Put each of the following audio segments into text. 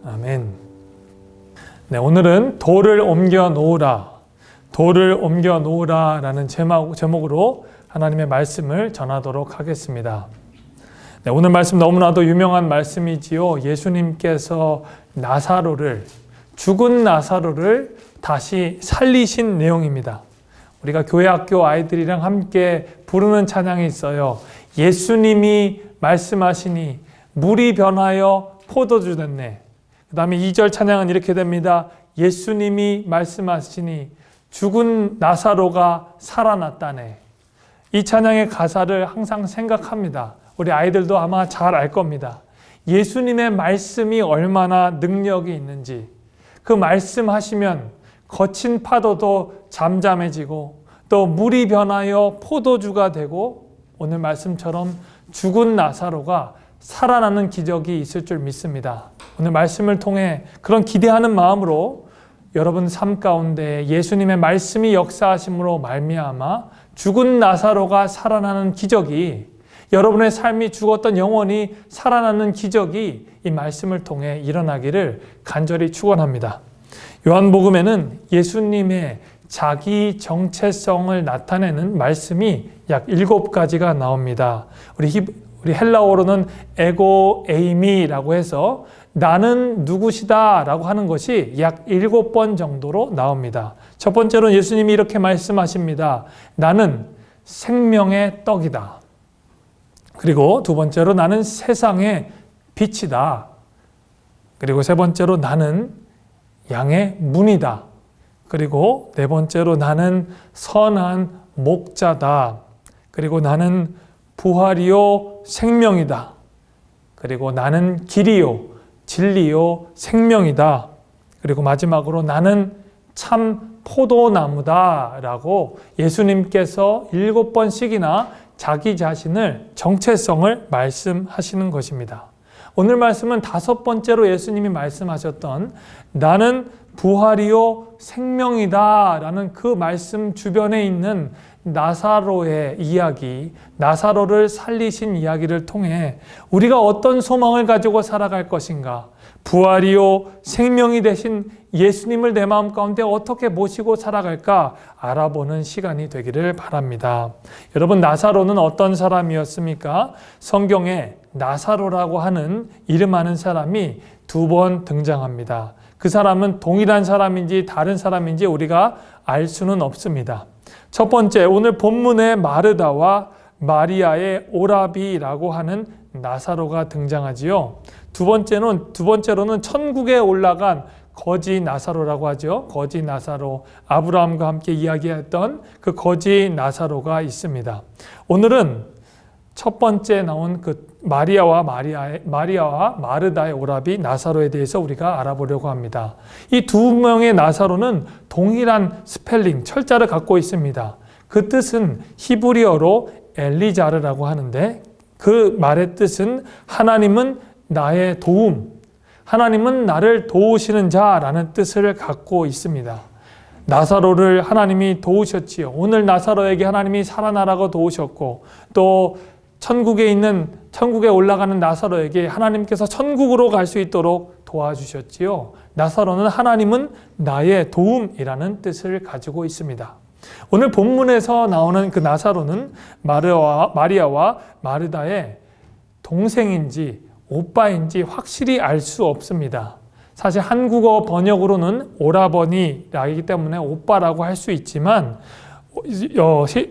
아멘. 네, 오늘은 돌을 옮겨 놓으라, 돌을 옮겨 놓으라 라는 제목으로 하나님의 말씀을 전하도록 하겠습니다. 네, 오늘 말씀 너무나도 유명한 말씀이지요. 예수님께서 죽은 나사로를 다시 살리신 내용입니다. 우리가 교회 학교 아이들이랑 함께 부르는 찬양이 있어요. 예수님이 말씀하시니 물이 변하여 포도주 됐네. 그 다음에 2절 찬양은 이렇게 됩니다. 예수님이 말씀하시니 죽은 나사로가 살아났다네. 이 찬양의 가사를 항상 생각합니다. 우리 아이들도 아마 잘 알 겁니다. 예수님의 말씀이 얼마나 능력이 있는지, 그 말씀하시면 거친 파도도 잠잠해지고 또 물이 변하여 포도주가 되고 오늘 말씀처럼 죽은 나사로가 살아나는 기적이 있을 줄 믿습니다. 오늘 말씀을 통해 그런 기대하는 마음으로 여러분 삶 가운데 예수님의 말씀이 역사하심으로 말미암아 죽은 나사로가 살아나는 기적이, 여러분의 삶이 죽었던 영혼이 살아나는 기적이 이 말씀을 통해 일어나기를 간절히 축원합니다. 요한복음에는 예수님의 자기 정체성을 나타내는 말씀이 약 7가지가 나옵니다. 우리 헬라어로는 에고 에이미라고 해서 나는 누구시다 라고 하는 것이 약 7번 정도로 나옵니다. 첫 번째로는 예수님이 이렇게 말씀하십니다. 나는 생명의 떡이다. 그리고 두 번째로 나는 세상의 빛이다. 그리고 세 번째로 나는 양의 문이다. 그리고 네 번째로 나는 선한 목자다. 그리고 나는 부활이요 생명이다. 그리고 나는 길이요 진리요 생명이다. 그리고 마지막으로 나는 참 포도나무다 라고 예수님께서 7번씩이나 자기 자신을 정체성을 말씀하시는 것입니다. 오늘 말씀은 5번째로 예수님이 말씀하셨던 나는 부활이요 생명이다 라는 그 말씀 주변에 있는 나사로의 이야기, 나사로를 살리신 이야기를 통해 우리가 어떤 소망을 가지고 살아갈 것인가, 부활이요 생명이 되신 예수님을 내 마음 가운데 어떻게 모시고 살아갈까 알아보는 시간이 되기를 바랍니다. 여러분, 나사로는 어떤 사람이었습니까? 성경에 나사로라고 하는 이름하는 사람이 2번 등장합니다. 그 사람은 동일한 사람인지 다른 사람인지 우리가 알 수는 없습니다. 첫 번째, 오늘 본문에 마르다와 마리아의 오라비라고 하는 나사로가 등장하지요. 두 번째로는 천국에 올라간 거지 나사로라고 하죠. 거지 나사로, 아브라함과 함께 이야기했던 그 거지 나사로가 있습니다. 오늘은 첫 번째 나온 그 마리아와 마르다의 오라비 나사로에 대해서 우리가 알아보려고 합니다. 이 2명의 나사로는 동일한 스펠링, 철자를 갖고 있습니다. 그 뜻은 히브리어로 엘리자르라고 하는데 그 말의 뜻은 하나님은 나의 도움, 하나님은 나를 도우시는 자라는 뜻을 갖고 있습니다. 나사로를 하나님이 도우셨지요. 오늘 나사로에게 하나님이 살아나라고 도우셨고 또 천국에 올라가는 나사로에게 하나님께서 천국으로 갈 수 있도록 도와주셨지요. 나사로는 하나님은 나의 도움이라는 뜻을 가지고 있습니다. 오늘 본문에서 나오는 그 나사로는 마리아와 마르다의 동생인지 오빠인지 확실히 알 수 없습니다. 사실 한국어 번역으로는 오라버니라기 때문에 오빠라고 할 수 있지만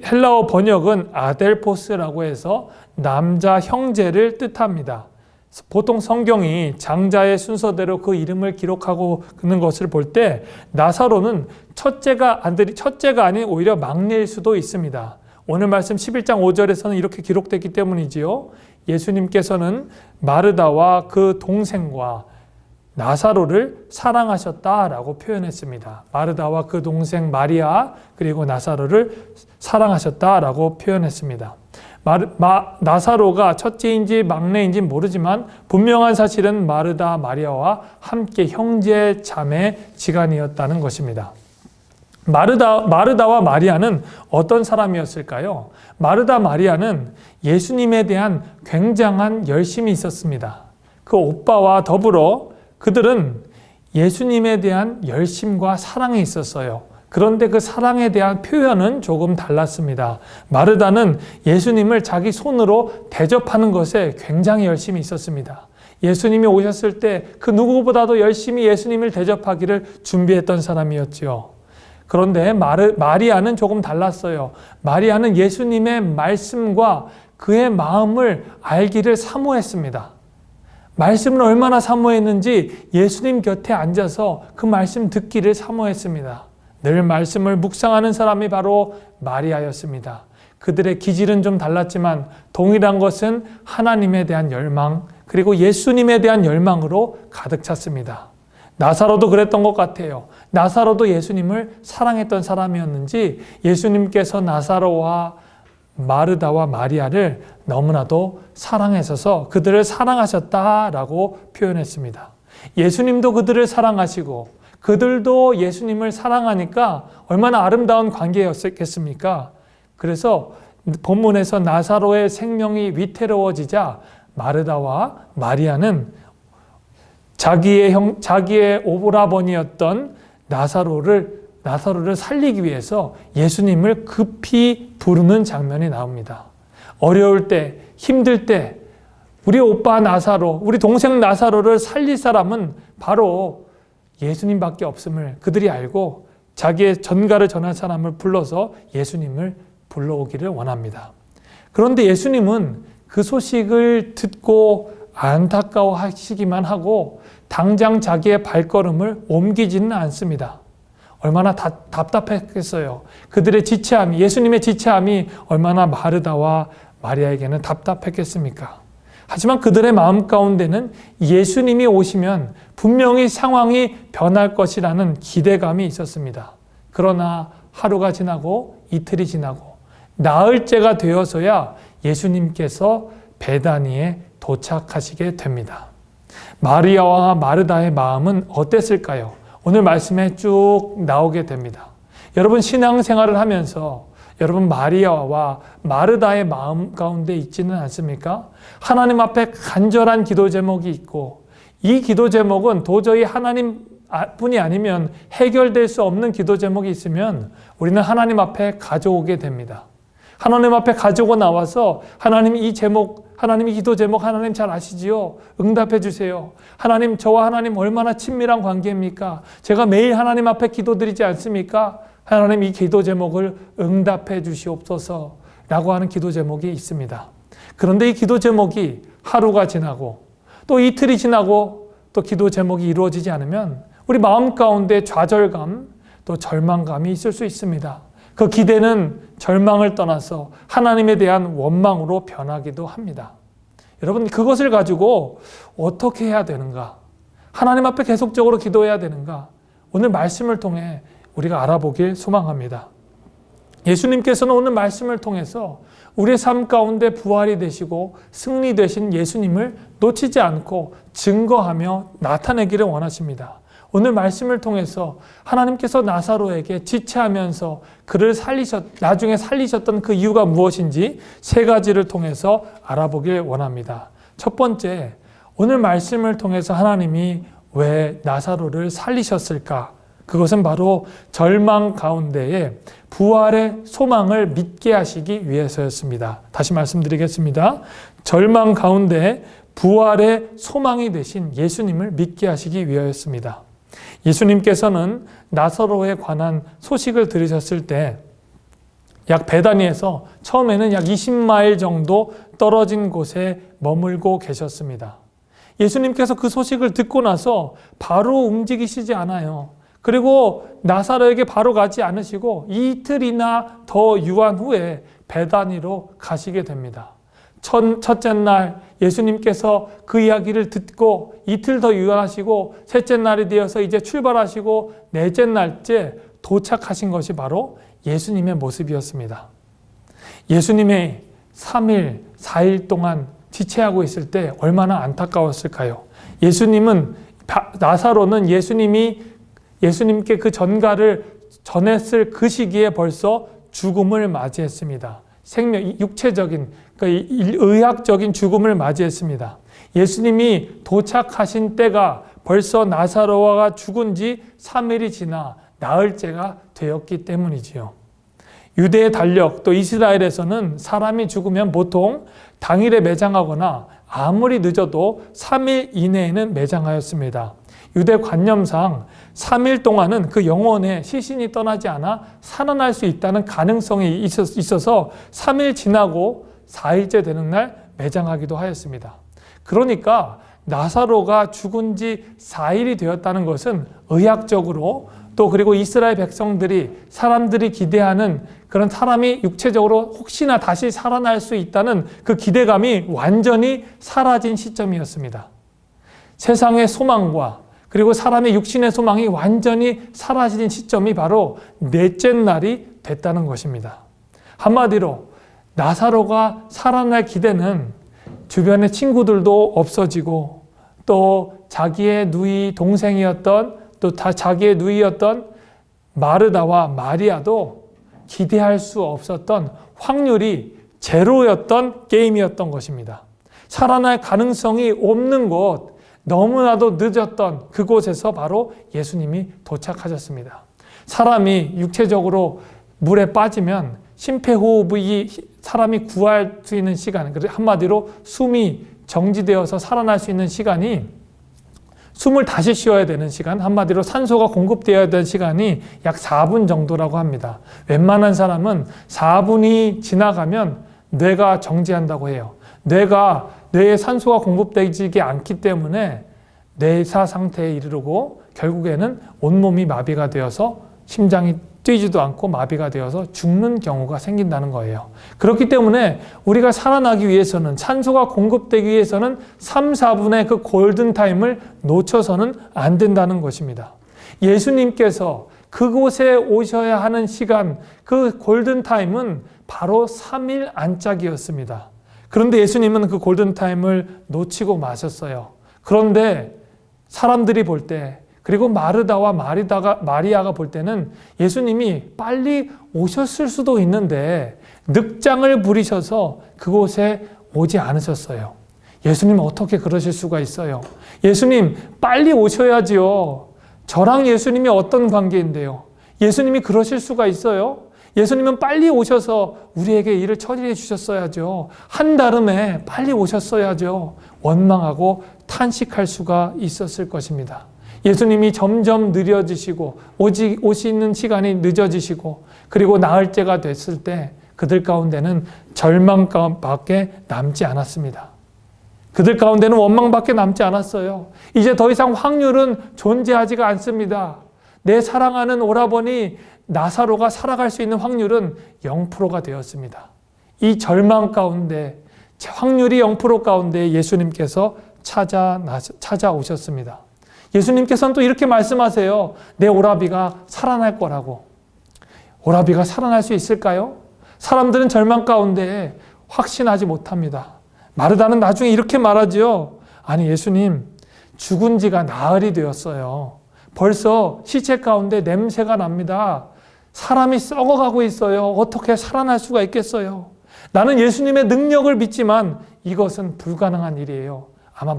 헬라어 번역은 아델포스라고 해서 남자 형제를 뜻합니다. 보통 성경이 장자의 순서대로 그 이름을 기록하고 있는 것을 볼 때 나사로는 첫째가 아닌 오히려 막내일 수도 있습니다. 오늘 말씀 11장 5절에서는 이렇게 기록됐기 때문이지요. 예수님께서는 마르다와 그 동생과 나사로를 사랑하셨다라고 표현했습니다. 마르다와 그 동생 마리아 그리고 나사로를 사랑하셨다라고 표현했습니다. 나사로가 첫째인지 막내인지 모르지만 분명한 사실은 마르다 마리아와 함께 형제 자매 지간이었다는 것입니다. 마르다와 마리아는 어떤 사람이었을까요? 마르다 마리아는 예수님에 대한 굉장한 열심이 있었습니다. 그 오빠와 더불어 그들은 예수님에 대한 열심과 사랑이 있었어요. 그런데 그 사랑에 대한 표현은 조금 달랐습니다. 마르다는 예수님을 자기 손으로 대접하는 것에 굉장히 열심히 있었습니다. 예수님이 오셨을 때 그 누구보다도 열심히 예수님을 대접하기를 준비했던 사람이었지요. 그런데 마리아는 조금 달랐어요. 마리아는 예수님의 말씀과 그의 마음을 알기를 사모했습니다. 말씀을 얼마나 사모했는지 예수님 곁에 앉아서 그 말씀 듣기를 사모했습니다. 늘 말씀을 묵상하는 사람이 바로 마리아였습니다. 그들의 기질은 좀 달랐지만 동일한 것은 하나님에 대한 열망, 그리고 예수님에 대한 열망으로 가득 찼습니다. 나사로도 그랬던 것 같아요. 나사로도 예수님을 사랑했던 사람이었는지 예수님께서 나사로와 마르다와 마리아를 너무나도 사랑하셔서 그들을 사랑하셨다라고 표현했습니다. 예수님도 그들을 사랑하시고 그들도 예수님을 사랑하니까 얼마나 아름다운 관계였겠습니까? 그래서 본문에서 나사로의 생명이 위태로워지자 마르다와 마리아는 자기의 오라버니였던 나사로를 살리기 위해서 예수님을 급히 부르는 장면이 나옵니다. 어려울 때, 힘들 때 우리 오빠 나사로, 우리 동생 나사로를 살릴 사람은 바로 예수님밖에 없음을 그들이 알고 자기의 전가를 전할 사람을 불러서 예수님을 불러오기를 원합니다. 그런데 예수님은 그 소식을 듣고 안타까워하시기만 하고 당장 자기의 발걸음을 옮기지는 않습니다. 얼마나 답답했겠어요. 그들의 지체함이, 예수님의 지체함이 얼마나 마르다와 마리아에게는 답답했겠습니까? 하지만 그들의 마음 가운데는 예수님이 오시면 분명히 상황이 변할 것이라는 기대감이 있었습니다. 그러나 하루가 지나고 이틀이 지나고 나흘째가 되어서야 예수님께서 베다니에 도착하시게 됩니다. 마리아와 마르다의 마음은 어땠을까요? 오늘 말씀에 쭉 나오게 됩니다. 여러분 신앙생활을 하면서 여러분 마리아와 마르다의 마음 가운데 있지는 않습니까? 하나님 앞에 간절한 기도 제목이 있고 이 기도 제목은 도저히 하나님 뿐이 아니면 해결될 수 없는 기도 제목이 있으면 우리는 하나님 앞에 가져오게 됩니다. 하나님 앞에 가지고 나와서 하나님 이 기도 제목 하나님 잘 아시지요? 응답해 주세요. 하나님 저와 하나님 얼마나 친밀한 관계입니까? 제가 매일 하나님 앞에 기도드리지 않습니까? 하나님 이 기도 제목을 응답해 주시옵소서 라고 하는 기도 제목이 있습니다. 그런데 이 기도 제목이 하루가 지나고 또 이틀이 지나고 또 기도 제목이 이루어지지 않으면 우리 마음 가운데 좌절감 또 절망감이 있을 수 있습니다. 그 기대는 절망을 떠나서 하나님에 대한 원망으로 변하기도 합니다. 여러분 그것을 가지고 어떻게 해야 되는가? 하나님 앞에 계속적으로 기도해야 되는가? 오늘 말씀을 통해 우리가 알아보길 소망합니다. 예수님께서는 오늘 말씀을 통해서 우리의 삶 가운데 부활이 되시고 승리되신 예수님을 놓치지 않고 증거하며 나타내기를 원하십니다. 오늘 말씀을 통해서 하나님께서 나사로에게 지체하면서 그를 나중에 살리셨던 그 이유가 무엇인지 세 가지를 통해서 알아보길 원합니다. 첫 번째, 오늘 말씀을 통해서 하나님이 왜 나사로를 살리셨을까? 그것은 바로 절망 가운데에 부활의 소망을 믿게 하시기 위해서였습니다. 다시 말씀드리겠습니다. 절망 가운데 부활의 소망이 되신 예수님을 믿게 하시기 위하였습니다. 예수님께서는 나사로에 관한 소식을 들으셨을 때 약 베다니에서 처음에는 약 20마일 정도 떨어진 곳에 머물고 계셨습니다. 예수님께서 그 소식을 듣고 나서 바로 움직이시지 않아요. 그리고 나사로에게 바로 가지 않으시고 이틀이나 더 유한 후에 베다니로 가시게 됩니다. 첫째 날 예수님께서 그 이야기를 듣고 이틀 더 유한하시고 셋째 날이 되어서 이제 출발하시고 넷째 날째 도착하신 것이 바로 예수님의 모습이었습니다. 예수님의 3일, 4일 동안 지체하고 있을 때 얼마나 안타까웠을까요? 나사로는 예수님께 그 전가를 전했을 그 시기에 벌써 죽음을 맞이했습니다. 육체적인, 그러니까 의학적인 죽음을 맞이했습니다. 예수님이 도착하신 때가 벌써 나사로가 죽은 지 3일이 지나 나흘째가 되었기 때문이지요. 유대의 달력 또 이스라엘에서는 사람이 죽으면 보통 당일에 매장하거나 아무리 늦어도 3일 이내에는 매장하였습니다. 유대 관념상 3일 동안은 그 영혼의 시신이 떠나지 않아 살아날 수 있다는 가능성이 있어서 3일 지나고 4일째 되는 날 매장하기도 하였습니다. 그러니까 나사로가 죽은 지 4일이 되었다는 것은 의학적으로 또 그리고 이스라엘 백성들이 사람들이 기대하는 그런 사람이 육체적으로 혹시나 다시 살아날 수 있다는 그 기대감이 완전히 사라진 시점이었습니다. 세상의 소망과 그리고 사람의 육신의 소망이 완전히 사라진 시점이 바로 넷째 날이 됐다는 것입니다. 한마디로 나사로가 살아날 기대는 주변의 친구들도 없어지고 또 자기의 누이 동생이었던 또 자기의 누이였던 마르다와 마리아도 기대할 수 없었던 확률이 제로였던 게임이었던 것입니다. 살아날 가능성이 없는 곳, 너무나도 늦었던 그곳에서 바로 예수님이 도착하셨습니다. 사람이 육체적으로 물에 빠지면 심폐호흡이 사람이 구할 수 있는 시간, 한마디로 숨이 정지되어서 살아날 수 있는 시간이 숨을 다시 쉬어야 되는 시간, 한마디로 산소가 공급되어야 되는 시간이 약 4분 정도라고 합니다. 웬만한 사람은 4분이 지나가면 뇌가 정지한다고 해요. 뇌에 산소가 공급되지 않기 때문에 뇌사 상태에 이르르고 결국에는 온몸이 마비가 되어서 심장이 뛰지도 않고 마비가 되어서 죽는 경우가 생긴다는 거예요. 그렇기 때문에 우리가 살아나기 위해서는 산소가 공급되기 위해서는 3, 4분의 그 골든타임을 놓쳐서는 안 된다는 것입니다. 예수님께서 그곳에 오셔야 하는 시간, 그 골든타임은 바로 3일 안짝이었습니다. 그런데 예수님은 그 골든타임을 놓치고 마셨어요. 그런데 사람들이 볼 때 그리고 마르다와 마리아가 볼 때는 예수님이 빨리 오셨을 수도 있는데 늑장을 부리셔서 그곳에 오지 않으셨어요. 예수님 어떻게 그러실 수가 있어요? 예수님 빨리 오셔야지요. 저랑 예수님이 어떤 관계인데요? 예수님이 그러실 수가 있어요? 예수님은 빨리 오셔서 우리에게 일을 처리해 주셨어야죠. 한다름에 빨리 오셨어야죠. 원망하고 탄식할 수가 있었을 것입니다. 예수님이 점점 느려지시고 오시는 시간이 늦어지시고 그리고 나흘째가 됐을 때 그들 가운데는 절망밖에 남지 않았습니다. 그들 가운데는 원망밖에 남지 않았어요. 이제 더 이상 확률은 존재하지가 않습니다. 내 사랑하는 오라버니 나사로가 살아갈 수 있는 확률은 0%가 되었습니다. 이 절망 가운데 확률이 0% 가운데 예수님께서 찾아오셨습니다. 예수님께서는 또 이렇게 말씀하세요. 내 오라비가 살아날 거라고. 오라비가 살아날 수 있을까요? 사람들은 절망 가운데 확신하지 못합니다. 마르다는 나중에 이렇게 말하지요. 아니 예수님 죽은 지가 나흘이 되었어요. 벌써 시체 가운데 냄새가 납니다. 사람이 썩어가고 있어요. 어떻게 살아날 수가 있겠어요? 나는 예수님의 능력을 믿지만 이것은 불가능한 일이에요. 아마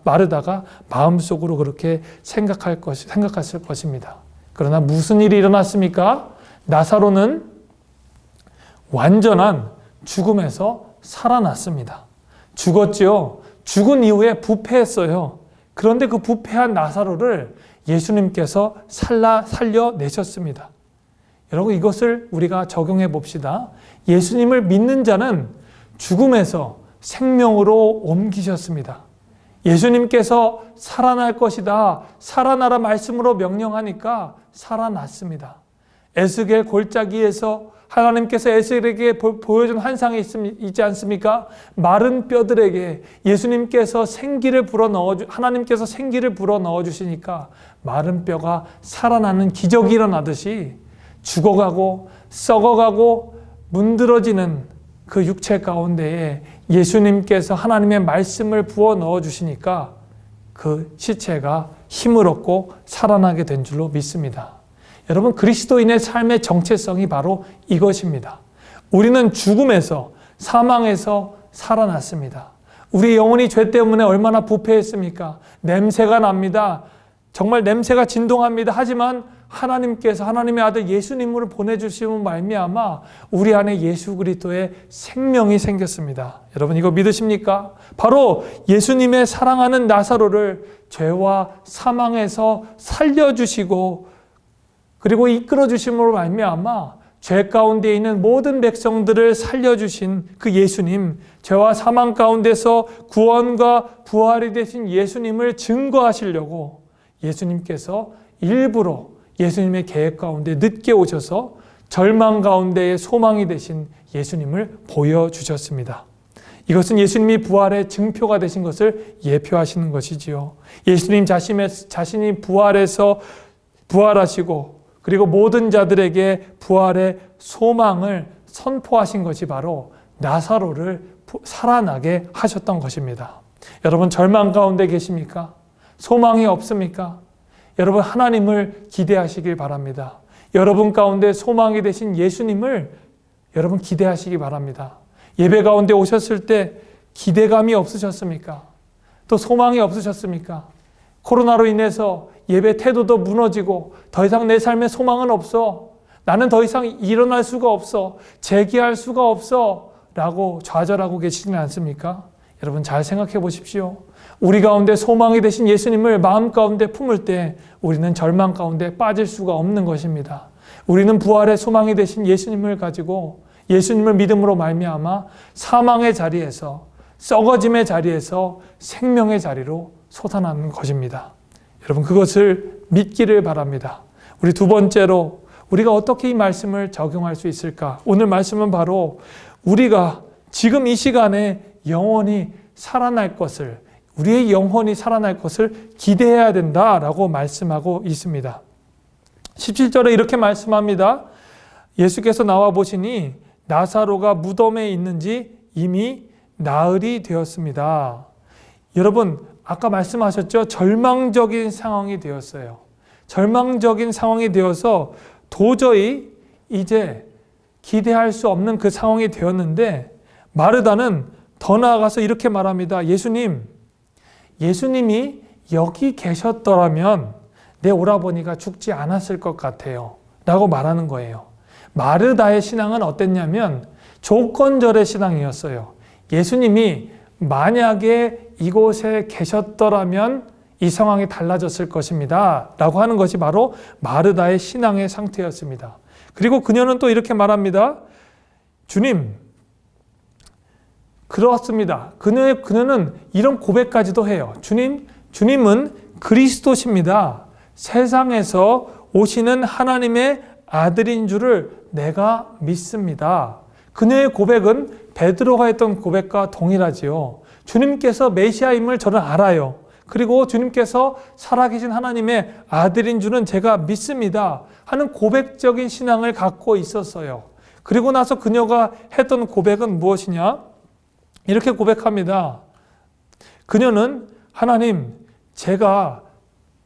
마르다가 마음속으로 그렇게 생각했을 것입니다. 그러나 무슨 일이 일어났습니까? 나사로는 완전한 죽음에서 살아났습니다. 죽었지요. 죽은 이후에 부패했어요. 그런데 그 부패한 나사로를 예수님께서 살려내셨습니다. 여러분 이것을 우리가 적용해 봅시다. 예수님을 믿는 자는 죽음에서 생명으로 옮기셨습니다. 예수님께서 살아날 것이다. 살아나라 말씀으로 명령하니까 살아났습니다. 에스겔 골짜기에서 하나님께서 에스겔에게 보여준 환상이 있지 않습니까? 마른 뼈들에게 예수님께서 하나님께서 생기를 불어 넣어 주시니까 마른 뼈가 살아나는 기적이 일어나듯이 죽어가고 썩어가고 문드러지는 그 육체 가운데에 예수님께서 하나님의 말씀을 부어 넣어 주시니까 그 시체가 힘을 얻고 살아나게 된 줄로 믿습니다. 여러분 그리스도인의 삶의 정체성이 바로 이것입니다. 우리는 죽음에서 사망에서 살아났습니다. 우리 영혼이 죄 때문에 얼마나 부패했습니까? 냄새가 납니다. 정말 냄새가 진동합니다. 하지만 하나님께서 하나님의 아들 예수님을 보내주시면 말미암아 우리 안에 예수 그리스도의 생명이 생겼습니다. 여러분 이거 믿으십니까? 바로 예수님의 사랑하는 나사로를 죄와 사망에서 살려주시고 그리고 이끌어주심으로 말미암아 죄 가운데 있는 모든 백성들을 살려주신 그 예수님, 죄와 사망 가운데서 구원과 부활이 되신 예수님을 증거하시려고 예수님께서 일부러 예수님의 계획 가운데 늦게 오셔서 절망 가운데의 소망이 되신 예수님을 보여주셨습니다. 이것은 예수님이 부활의 증표가 되신 것을 예표하시는 것이지요. 예수님 자신이 부활해서 부활하시고 그리고 모든 자들에게 부활의 소망을 선포하신 것이 바로 나사로를 살아나게 하셨던 것입니다. 여러분 절망 가운데 계십니까? 소망이 없습니까? 여러분 하나님을 기대하시길 바랍니다. 여러분 가운데 소망이 되신 예수님을 여러분 기대하시기 바랍니다. 예배 가운데 오셨을 때 기대감이 없으셨습니까? 또 소망이 없으셨습니까? 코로나로 인해서 예배 태도도 무너지고 더 이상 내 삶에 소망은 없어. 나는 더 이상 일어날 수가 없어. 재기할 수가 없어. 라고 좌절하고 계시지는 않습니까? 여러분 잘 생각해 보십시오. 우리 가운데 소망이 되신 예수님을 마음 가운데 품을 때 우리는 절망 가운데 빠질 수가 없는 것입니다. 우리는 부활의 소망이 되신 예수님을 가지고 예수님을 믿음으로 말미암아 사망의 자리에서 썩어짐의 자리에서 생명의 자리로 솟아나는 것입니다. 여러분 그것을 믿기를 바랍니다. 우리 두 번째로 우리가 어떻게 이 말씀을 적용할 수 있을까? 오늘 말씀은 바로 우리가 지금 이 시간에 영원히 살아날 것을 우리의 영혼이 살아날 것을 기대해야 된다라고 말씀하고 있습니다. 17절에 이렇게 말씀합니다. 예수께서 나와 보시니 나사로가 무덤에 있는지 이미 나흘이 되었습니다. 여러분 아까 말씀하셨죠? 절망적인 상황이 되었어요. 절망적인 상황이 되어서 도저히 이제 기대할 수 없는 그 상황이 되었는데 마르다는 더 나아가서 이렇게 말합니다. 예수님이 여기 계셨더라면 내 오라버니가 죽지 않았을 것 같아요. 라고 말하는 거예요. 마르다의 신앙은 어땠냐면 조건절의 신앙이었어요. 예수님이 만약에 이곳에 계셨더라면 이 상황이 달라졌을 것입니다. 라고 하는 것이 바로 마르다의 신앙의 상태였습니다. 그리고 그녀는 또 이렇게 말합니다. 주님, 그렇습니다. 그녀는 이런 고백까지도 해요. 주님은 그리스도십니다. 세상에서 오시는 하나님의 아들인 줄을 내가 믿습니다. 그녀의 고백은 베드로가 했던 고백과 동일하지요. 주님께서 메시아임을 저는 알아요. 그리고 주님께서 살아계신 하나님의 아들인 줄은 제가 믿습니다. 하는 고백적인 신앙을 갖고 있었어요. 그리고 나서 그녀가 했던 고백은 무엇이냐? 이렇게 고백합니다. 그녀는 하나님, 제가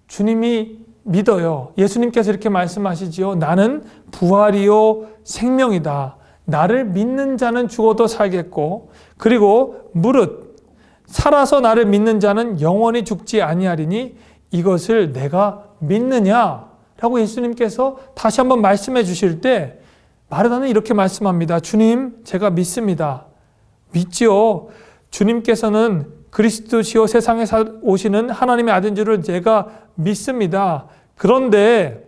주님이 믿어요. 예수님께서 이렇게 말씀하시지요. 나는 부활이요 생명이다. 나를 믿는 자는 죽어도 살겠고 그리고 무릇 살아서 나를 믿는 자는 영원히 죽지 아니하리니 이것을 내가 믿느냐? 라고 예수님께서 다시 한번 말씀해 주실 때 마르다는 이렇게 말씀합니다. 주님, 제가 믿습니다. 믿지요. 주님께서는 그리스도시요 세상에 오시는 하나님의 아들인 줄을 제가 믿습니다. 그런데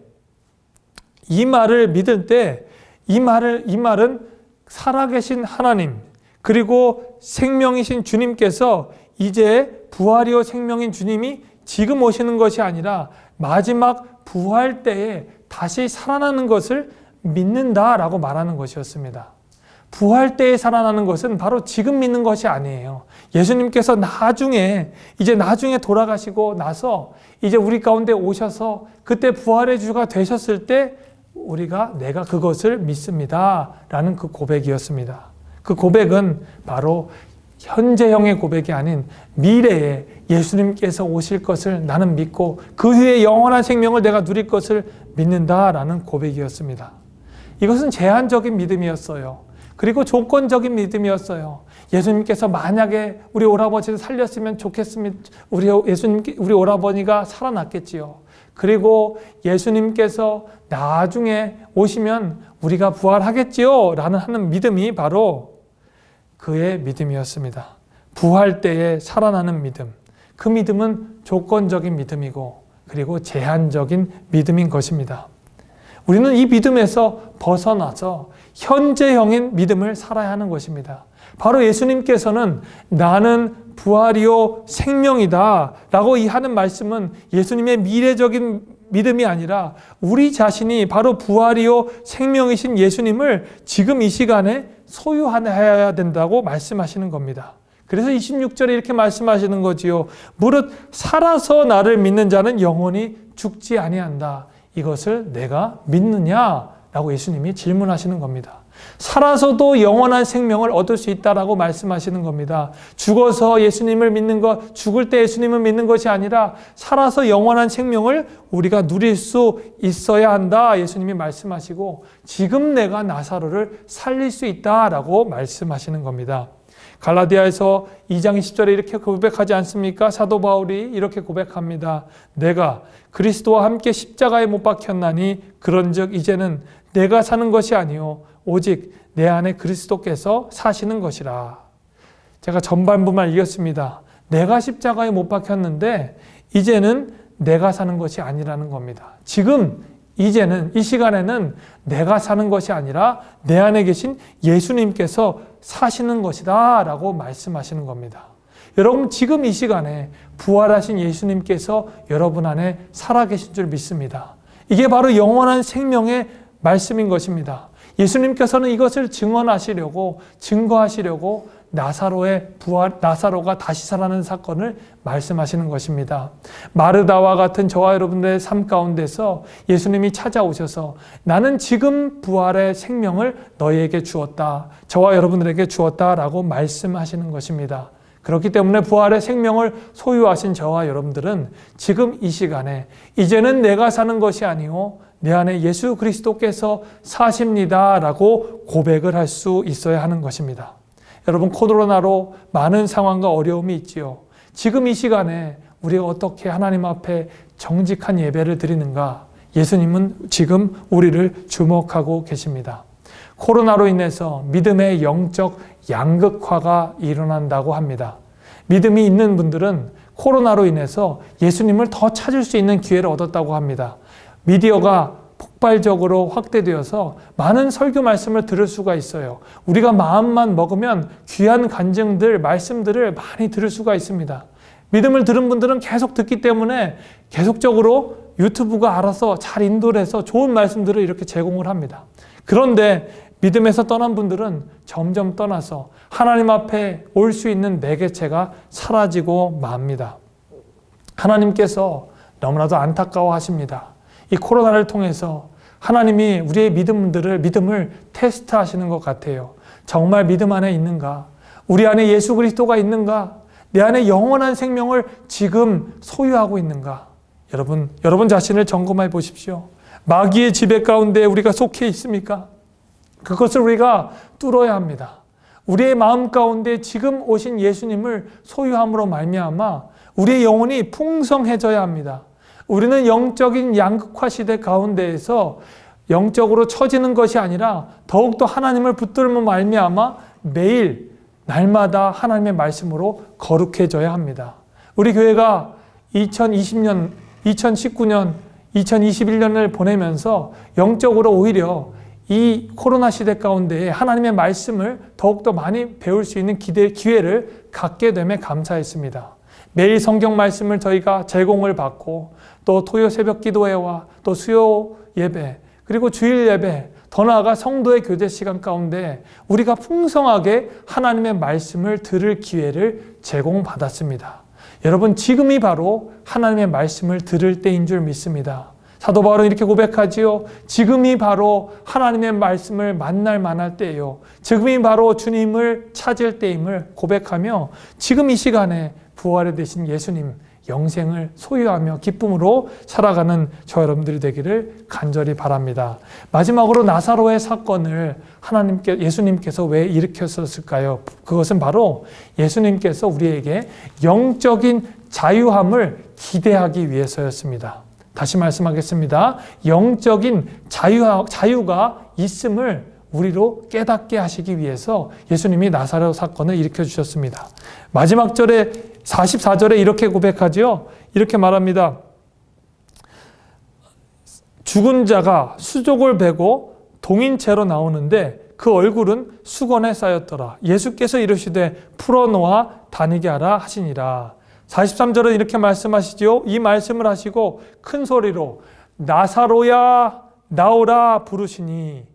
이 말을 믿을 때 이 말은 살아계신 하나님 그리고 생명이신 주님께서 이제 부활이요 생명인 주님이 지금 오시는 것이 아니라 마지막 부활 때에 다시 살아나는 것을 믿는다라고 말하는 것이었습니다. 부활 때에 살아나는 것은 바로 지금 믿는 것이 아니에요. 예수님께서 나중에 돌아가시고 나서 이제 우리 가운데 오셔서 그때 부활의 주가 되셨을 때 내가 그것을 믿습니다. 라는 그 고백이었습니다. 그 고백은 바로 현재형의 고백이 아닌 미래에 예수님께서 오실 것을 나는 믿고 그 후에 영원한 생명을 내가 누릴 것을 믿는다라는 고백이었습니다. 이것은 제한적인 믿음이었어요. 그리고 조건적인 믿음이었어요. 예수님께서 만약에 우리 오라버지를 살렸으면 좋겠으면 우리 오라버니가 살아났겠지요. 그리고 예수님께서 나중에 오시면 우리가 부활하겠지요 라는 하는 믿음이 바로 그의 믿음이었습니다. 부활 때에 살아나는 믿음. 그 믿음은 조건적인 믿음이고 그리고 제한적인 믿음인 것입니다. 우리는 이 믿음에서 벗어나서 현재형인 믿음을 살아야 하는 것입니다. 바로 예수님께서는 나는 부활이요 생명이다 라고 하는 말씀은 예수님의 미래적인 믿음이 아니라 우리 자신이 바로 부활이요 생명이신 예수님을 지금 이 시간에 소유해야 된다고 말씀하시는 겁니다. 그래서 26절에 이렇게 말씀하시는 거지요. 무릇 살아서 나를 믿는 자는 영원히 죽지 아니한다. 이것을 내가 믿느냐? 라고 예수님이 질문하시는 겁니다. 살아서도 영원한 생명을 얻을 수 있다라고 말씀하시는 겁니다. 죽어서 예수님을 믿는 것, 죽을 때 예수님을 믿는 것이 아니라 살아서 영원한 생명을 우리가 누릴 수 있어야 한다. 예수님이 말씀하시고 지금 내가 나사로를 살릴 수 있다라고 말씀하시는 겁니다. 갈라디아에서 2장 20절에 이렇게 고백하지 않습니까? 사도 바울이 이렇게 고백합니다. 내가 그리스도와 함께 십자가에 못 박혔나니 그런즉 이제는 내가 사는 것이 아니요 오직 내 안에 그리스도께서 사시는 것이라. 제가 전반부만 읽었습니다. 내가 십자가에 못 박혔는데 이제는 내가 사는 것이 아니라는 겁니다. 지금 이제는 이 시간에는 내가 사는 것이 아니라 내 안에 계신 예수님께서 사시는 것이다 라고 말씀하시는 겁니다. 여러분 지금 이 시간에 부활하신 예수님께서 여러분 안에 살아계신 줄 믿습니다. 이게 바로 영원한 생명의 말씀인 것입니다. 예수님께서는 이것을 증거하시려고 나사로가 다시 살아나는 사건을 말씀하시는 것입니다. 마르다와 같은 저와 여러분들의 삶 가운데서 예수님이 찾아오셔서 나는 지금 부활의 생명을 너희에게 주었다. 저와 여러분들에게 주었다라고 말씀하시는 것입니다. 그렇기 때문에 부활의 생명을 소유하신 저와 여러분들은 지금 이 시간에 이제는 내가 사는 것이 아니오 내 안에 예수 그리스도께서 사십니다 라고 고백을 할 수 있어야 하는 것입니다. 여러분 코로나로 많은 상황과 어려움이 있지요. 지금 이 시간에 우리가 어떻게 하나님 앞에 정직한 예배를 드리는가? 예수님은 지금 우리를 주목하고 계십니다. 코로나로 인해서 믿음의 영적 양극화가 일어난다고 합니다. 믿음이 있는 분들은 코로나로 인해서 예수님을 더 찾을 수 있는 기회를 얻었다고 합니다. 미디어가 폭발적으로 확대되어서 많은 설교 말씀을 들을 수가 있어요. 우리가 마음만 먹으면 귀한 간증들, 말씀들을 많이 들을 수가 있습니다. 믿음을 들은 분들은 계속 듣기 때문에 계속적으로 유튜브가 알아서 잘 인도를 해서 좋은 말씀들을 이렇게 제공을 합니다. 그런데 믿음에서 떠난 분들은 점점 떠나서 하나님 앞에 올 수 있는 매개체가 사라지고 맙니다. 하나님께서 너무나도 안타까워하십니다. 이 코로나를 통해서 하나님이 우리의 믿음을 테스트하시는 것 같아요. 정말 믿음 안에 있는가? 우리 안에 예수 그리스도가 있는가? 내 안에 영원한 생명을 지금 소유하고 있는가? 여러분 자신을 점검해 보십시오. 마귀의 지배 가운데 우리가 속해 있습니까? 그것을 우리가 뚫어야 합니다. 우리의 마음 가운데 지금 오신 예수님을 소유함으로 말미암아 우리의 영혼이 풍성해져야 합니다. 우리는 영적인 양극화 시대 가운데에서 영적으로 처지는 것이 아니라 더욱더 하나님을 붙들며 말미암아 매일 날마다 하나님의 말씀으로 거룩해져야 합니다. 우리 교회가 2020년, 2019년, 2021년을 보내면서 영적으로 오히려 이 코로나 시대 가운데 하나님의 말씀을 더욱더 많이 배울 수 있는 기회를 갖게 됨에 감사했습니다. 매일 성경 말씀을 저희가 제공을 받고 또 토요 새벽 기도회와 또 수요 예배 그리고 주일 예배 더 나아가 성도의 교제 시간 가운데 우리가 풍성하게 하나님의 말씀을 들을 기회를 제공받았습니다. 여러분 지금이 바로 하나님의 말씀을 들을 때인 줄 믿습니다. 사도 바울은 이렇게 고백하지요. 지금이 바로 하나님의 말씀을 만날 만할 때예요. 지금이 바로 주님을 찾을 때임을 고백하며 지금 이 시간에 부활에 되신 예수님, 영생을 소유하며 기쁨으로 살아가는 저 여러분들이 되기를 간절히 바랍니다. 마지막으로 나사로의 사건을 예수님께서 왜 일으켰었을까요? 그것은 바로 예수님께서 우리에게 영적인 자유함을 기대하기 위해서였습니다. 다시 말씀하겠습니다. 영적인 자유가 있음을 우리로 깨닫게 하시기 위해서 예수님이 나사로 사건을 일으켜 주셨습니다. 마지막 절에 44절에 이렇게 고백하죠. 이렇게 말합니다. 죽은 자가 수족을 베고 동인채로 나오는데 그 얼굴은 수건에 쌓였더라. 예수께서 이르시되 풀어놓아 다니게 하라 하시니라. 43절은 이렇게 말씀하시죠. 이 말씀을 하시고 큰 소리로 나사로야 나오라 부르시니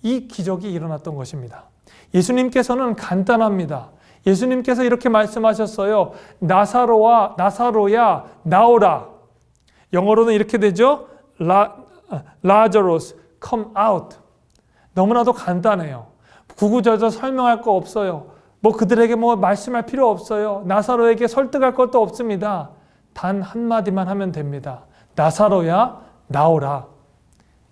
이 기적이 일어났던 것입니다. 예수님께서는 간단합니다. 예수님께서 이렇게 말씀하셨어요. 나사로야 나오라. 영어로는 이렇게 되죠. Lazarus come out. 너무나도 간단해요. 구구절절 설명할 거 없어요. 그들에게 말씀할 필요 없어요. 나사로에게 설득할 것도 없습니다. 단 한마디만 하면 됩니다. 나사로야 나오라.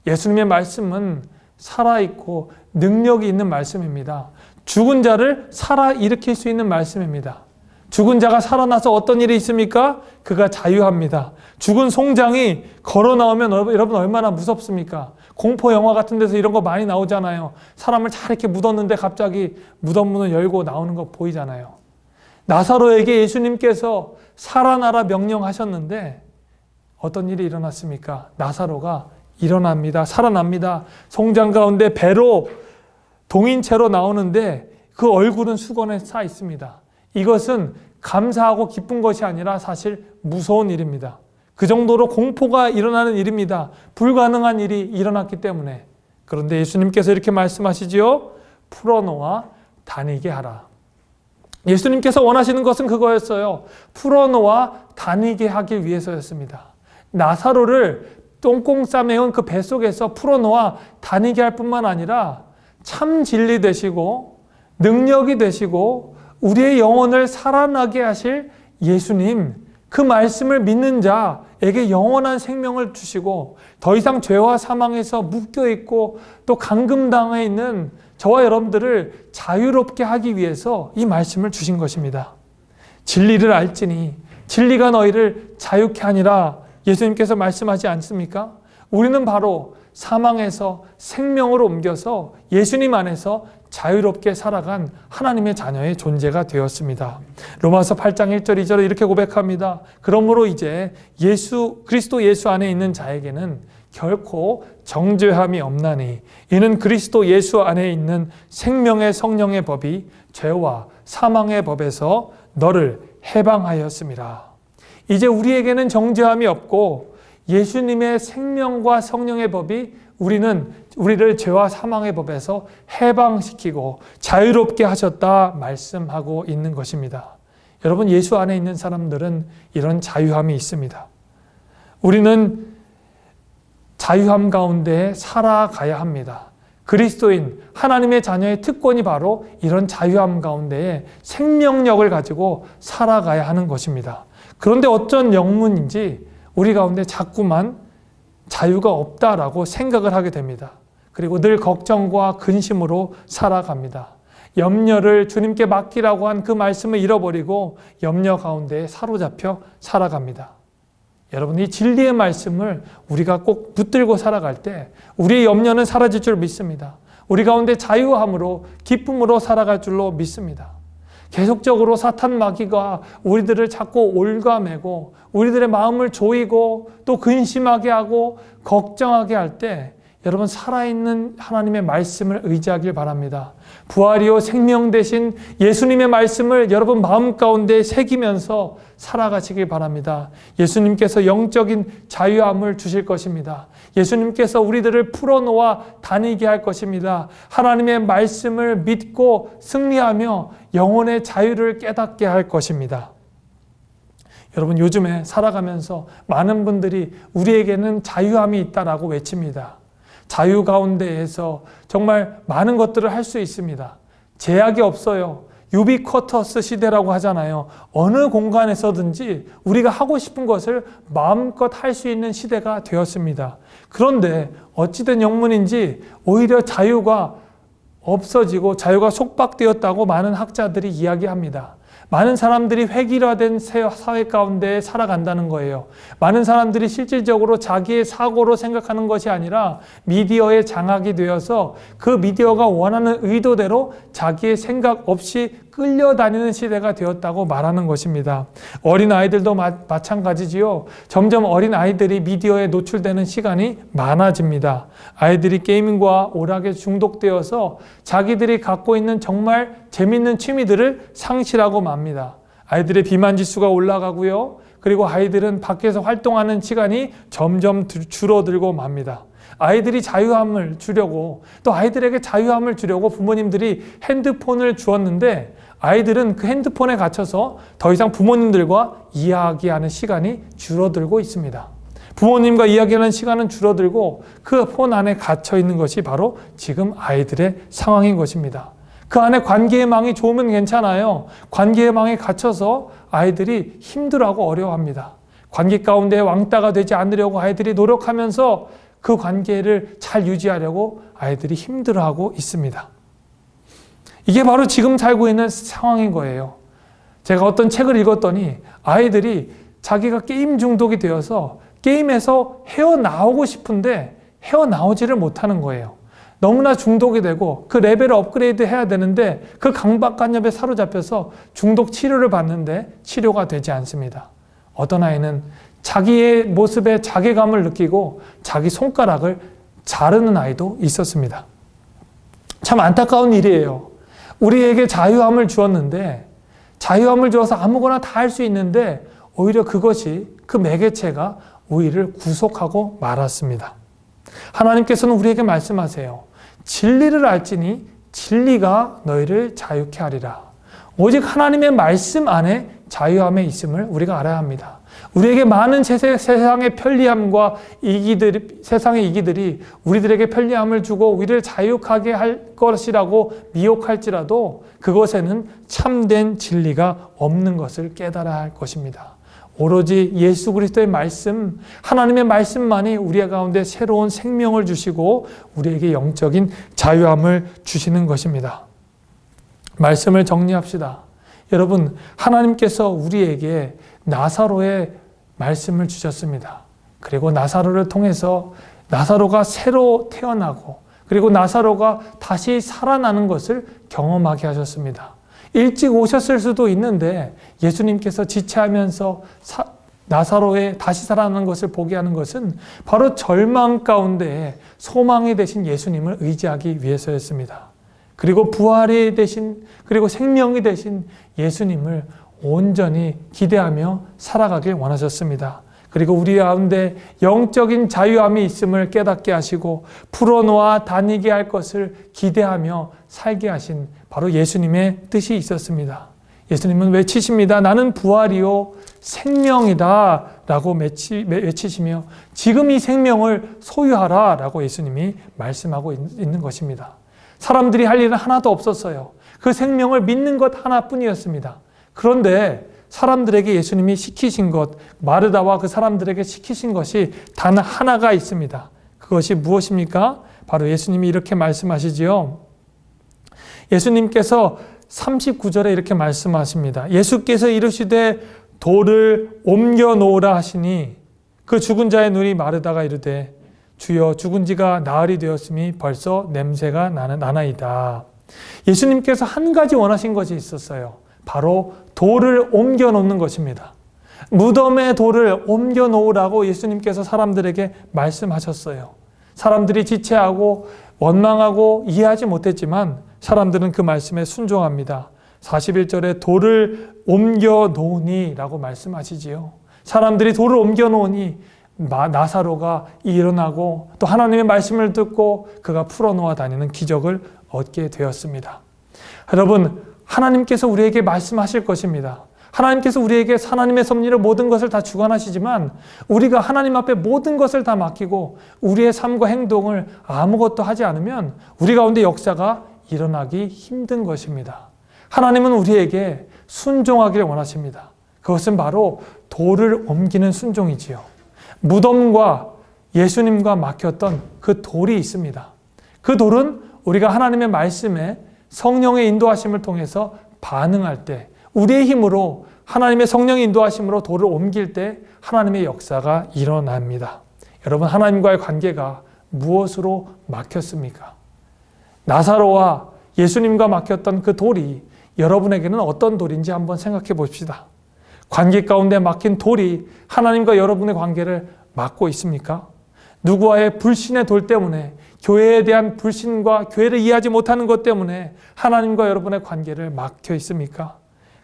예수님의 말씀은 살아있고 능력이 있는 말씀입니다. 죽은 자를 살아 일으킬 수 있는 말씀입니다. 죽은 자가 살아나서 어떤 일이 있습니까? 그가 자유합니다. 죽은 송장이 걸어 나오면 여러분 얼마나 무섭습니까? 공포 영화 같은 데서 이런 거 많이 나오잖아요. 사람을 잘 이렇게 묻었는데 갑자기 무덤 문을 열고 나오는 거 보이잖아요. 나사로에게 예수님께서 살아나라 명령하셨는데 어떤 일이 일어났습니까? 나사로가 일어납니다. 살아납니다. 송장 가운데 배로 동인채로 나오는데 그 얼굴은 수건에 차 있습니다. 이것은 감사하고 기쁜 것이 아니라 사실 무서운 일입니다. 그 정도로 공포가 일어나는 일입니다. 불가능한 일이 일어났기 때문에. 그런데 예수님께서 이렇게 말씀하시지요. 풀어놓아 다니게 하라. 예수님께서 원하시는 것은 그거였어요. 풀어놓아 다니게 하기 위해서였습니다. 나사로를 똥꽁 싸매운 그 뱃속에서 풀어놓아 다니게 할 뿐만 아니라 참 진리 되시고 능력이 되시고 우리의 영혼을 살아나게 하실 예수님, 그 말씀을 믿는 자에게 영원한 생명을 주시고 더 이상 죄와 사망에서 묶여있고 또 감금당해 있는 저와 여러분들을 자유롭게 하기 위해서 이 말씀을 주신 것입니다. 진리를 알지니 진리가 너희를 자유케 하니라 예수님께서 말씀하지 않습니까? 우리는 바로 사망에서 생명으로 옮겨서 예수님 안에서 자유롭게 살아간 하나님의 자녀의 존재가 되었습니다. 로마서 8장 1절 2절에 이렇게 고백합니다. 그러므로 이제 그리스도 예수 안에 있는 자에게는 결코 정죄함이 없나니 이는 그리스도 예수 안에 있는 생명의 성령의 법이 죄와 사망의 법에서 너를 해방하였습니다. 이제 우리에게는 정죄함이 없고 예수님의 생명과 성령의 법이 우리를 죄와 사망의 법에서 해방시키고 자유롭게 하셨다 말씀하고 있는 것입니다. 여러분, 예수 안에 있는 사람들은 이런 자유함이 있습니다. 우리는 자유함 가운데 살아가야 합니다. 그리스도인 하나님의 자녀의 특권이 바로 이런 자유함 가운데에 생명력을 가지고 살아가야 하는 것입니다. 그런데 어쩐 영문인지 우리 가운데 자꾸만 자유가 없다라고 생각을 하게 됩니다. 그리고 늘 걱정과 근심으로 살아갑니다. 염려를 주님께 맡기라고 한 그 말씀을 잃어버리고 염려 가운데 사로잡혀 살아갑니다. 여러분, 이 진리의 말씀을 우리가 꼭 붙들고 살아갈 때 우리의 염려는 사라질 줄 믿습니다. 우리 가운데 자유함으로 기쁨으로 살아갈 줄로 믿습니다. 계속적으로 사탄 마귀가 우리들을 자꾸 올가매고 우리들의 마음을 조이고 또 근심하게 하고 걱정하게 할 때 여러분, 살아있는 하나님의 말씀을 의지하길 바랍니다. 부활이요 생명 되신 예수님의 말씀을 여러분 마음 가운데 새기면서 살아가시길 바랍니다. 예수님께서 영적인 자유함을 주실 것입니다. 예수님께서 우리들을 풀어놓아 다니게 할 것입니다. 하나님의 말씀을 믿고 승리하며 영혼의 자유를 깨닫게 할 것입니다. 여러분, 요즘에 살아가면서 많은 분들이 우리에게는 자유함이 있다라고 외칩니다. 자유 가운데에서 정말 많은 것들을 할 수 있습니다. 제약이 없어요. 유비쿼터스 시대라고 하잖아요. 어느 공간에서든지 우리가 하고 싶은 것을 마음껏 할 수 있는 시대가 되었습니다. 그런데 어찌된 영문인지 오히려 자유가 없어지고 자유가 속박되었다고 많은 학자들이 이야기합니다. 많은 사람들이 획일화된 사회 가운데 살아간다는 거예요. 많은 사람들이 실질적으로 자기의 사고로 생각하는 것이 아니라 미디어에 장악이 되어서 그 미디어가 원하는 의도대로 자기의 생각 없이 끌려다니는 시대가 되었다고 말하는 것입니다. 어린아이들도 마찬가지지요. 점점 어린아이들이 미디어에 노출되는 시간이 많아집니다. 아이들이 게이밍과 오락에 중독되어서 자기들이 갖고 있는 정말 재밌는 취미들을 상실하고 맙니다. 아이들의 비만지수가 올라가고요. 그리고 아이들은 밖에서 활동하는 시간이 점점 줄어들고 맙니다. 아이들이 자유함을 주려고 또 아이들에게 자유함을 주려고 부모님들이 핸드폰을 주었는데 아이들은 그 핸드폰에 갇혀서 더 이상 부모님들과 이야기하는 시간이 줄어들고 있습니다. 부모님과 이야기하는 시간은 줄어들고 그 폰 안에 갇혀 있는 것이 바로 지금 아이들의 상황인 것입니다. 그 안에 관계의 망이 좋으면 괜찮아요. 관계의 망에 갇혀서 아이들이 힘들어하고 어려워합니다. 관계 가운데 왕따가 되지 않으려고 아이들이 노력하면서 그 관계를 잘 유지하려고 아이들이 힘들어하고 있습니다. 이게 바로 지금 살고 있는 상황인 거예요. 제가 어떤 책을 읽었더니 아이들이 자기가 게임 중독이 되어서 게임에서 헤어나오고 싶은데 헤어나오지를 못하는 거예요. 너무나 중독이 되고 그 레벨을 업그레이드 해야 되는데 그 강박관념에 사로잡혀서 중독 치료를 받는데 치료가 되지 않습니다. 어떤 아이는 자기의 모습에 자괴감을 느끼고 자기 손가락을 자르는 아이도 있었습니다. 참 안타까운 일이에요. 우리에게 자유함을 주었는데 자유함을 주어서 아무거나 다 할 수 있는데 오히려 그것이 그 매개체가 우리를 구속하고 말았습니다. 하나님께서는 우리에게 말씀하세요. 진리를 알지니 진리가 너희를 자유케 하리라. 오직 하나님의 말씀 안에 자유함에 있음을 우리가 알아야 합니다. 우리에게 많은 세상의 편리함과 세상의 이기들이 우리들에게 편리함을 주고 우리를 자유하게 할 것이라고 미혹할지라도 그것에는 참된 진리가 없는 것을 깨달아야 할 것입니다. 오로지 예수 그리스도의 말씀, 하나님의 말씀만이 우리 가운데 새로운 생명을 주시고 우리에게 영적인 자유함을 주시는 것입니다. 말씀을 정리합시다. 여러분, 하나님께서 우리에게 나사로의 말씀을 주셨습니다. 그리고 나사로를 통해서 나사로가 새로 태어나고 그리고 나사로가 다시 살아나는 것을 경험하게 하셨습니다. 일찍 오셨을 수도 있는데 예수님께서 지체하면서 나사로의 다시 살아나는 것을 보게 하는 것은 바로 절망 가운데 소망이 되신 예수님을 의지하기 위해서였습니다. 그리고 부활이 되신 그리고 생명이 되신 예수님을 온전히 기대하며 살아가길 원하셨습니다. 그리고 우리 가운데 영적인 자유함이 있음을 깨닫게 하시고 풀어놓아 다니게 할 것을 기대하며 살게 하신 바로 예수님의 뜻이 있었습니다. 예수님은 외치십니다. 나는 부활이요 생명이다 라고 외치시며 지금 이 생명을 소유하라 라고 예수님이 말씀하고 있는 것입니다. 사람들이 할 일은 하나도 없었어요. 그 생명을 믿는 것 하나뿐이었습니다. 그런데 사람들에게 예수님이 시키신 것, 마르다와 그 사람들에게 시키신 것이 단 하나가 있습니다. 그것이 무엇입니까? 바로 예수님이 이렇게 말씀하시지요. 예수님께서 39절에 이렇게 말씀하십니다. 예수께서 이르시되 돌을 옮겨 놓으라 하시니 그 죽은 자의 눈이 마르다가 이르되 주여 죽은 지가 나흘이 되었으니 벌써 냄새가 나나이다. 예수님께서 한 가지 원하신 것이 있었어요. 바로 돌을 옮겨 놓는 것입니다. 무덤에 돌을 옮겨 놓으라고 예수님께서 사람들에게 말씀하셨어요. 사람들이 지체하고 원망하고 이해하지 못했지만 사람들은 그 말씀에 순종합니다. 41절에 돌을 옮겨 놓으니 라고 말씀하시지요. 사람들이 돌을 옮겨 놓으니 나사로가 일어나고 또 하나님의 말씀을 듣고 그가 풀어놓아 다니는 기적을 얻게 되었습니다. 여러분, 하나님께서 우리에게 말씀하실 것입니다. 하나님께서 우리에게 하나님의 섭리를 모든 것을 다 주관하시지만 우리가 하나님 앞에 모든 것을 다 맡기고 우리의 삶과 행동을 아무것도 하지 않으면 우리 가운데 역사가 일어나기 힘든 것입니다. 하나님은 우리에게 순종하기를 원하십니다. 그것은 바로 돌을 옮기는 순종이지요. 무덤과 예수님과 막혔던 그 돌이 있습니다. 그 돌은 우리가 하나님의 말씀에 성령의 인도하심을 통해서 반응할 때, 우리의 힘으로 하나님의 성령의 인도하심으로 돌을 옮길 때 하나님의 역사가 일어납니다. 여러분, 하나님과의 관계가 무엇으로 막혔습니까? 나사로와 예수님과 막혔던 그 돌이 여러분에게는 어떤 돌인지 한번 생각해 봅시다. 관계 가운데 막힌 돌이 하나님과 여러분의 관계를 막고 있습니까? 누구와의 불신의 돌 때문에, 교회에 대한 불신과 교회를 이해하지 못하는 것 때문에 하나님과 여러분의 관계를 막혀 있습니까?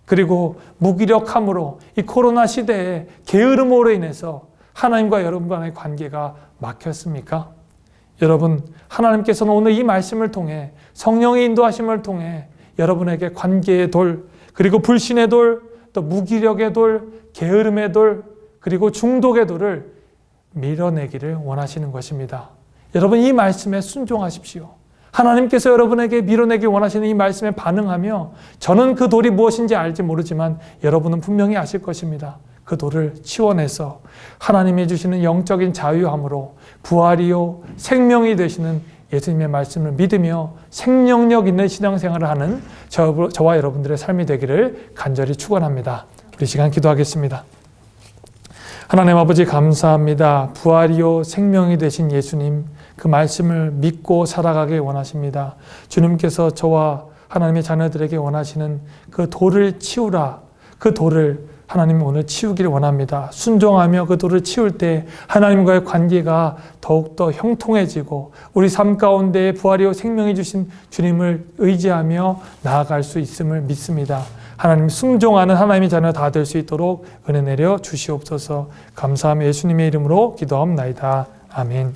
그리고 무기력함으로 이 코로나 시대에 게으름으로 인해서 하나님과 여러분 간의 관계가 막혔습니까? 여러분, 하나님께서는 오늘 이 말씀을 통해 성령의 인도하심을 통해 여러분에게 관계의 돌, 그리고 불신의 돌, 또 무기력의 돌, 게으름의 돌, 그리고 중독의 돌을 밀어내기를 원하시는 것입니다. 여러분, 이 말씀에 순종하십시오. 하나님께서 여러분에게 밀어내기 원하시는 이 말씀에 반응하며, 저는 그 돌이 무엇인지 알지 모르지만 여러분은 분명히 아실 것입니다. 그 돌을 치워내서 하나님이 주시는 영적인 자유함으로 부활이요 생명이 되시는 예수님의 말씀을 믿으며 생명력 있는 신앙생활을 하는 저와 여러분들의 삶이 되기를 간절히 축원합니다. 우리 시간 기도하겠습니다. 하나님 아버지, 감사합니다. 부활이요 생명이 되신 예수님, 그 말씀을 믿고 살아가길 원하십니다. 주님께서 저와 하나님의 자녀들에게 원하시는 그 돌을 치우라, 그 돌을 하나님 오늘 치우기를 원합니다. 순종하며 그 돌을 치울 때 하나님과의 관계가 더욱더 형통해지고 우리 삶 가운데 부활이요 생명이 주신 주님을 의지하며 나아갈 수 있음을 믿습니다. 하나님, 순종하는 하나님의 자녀 다 될 수 있도록 은혜 내려 주시옵소서. 감사하며 예수님의 이름으로 기도하옵나이다. 아멘.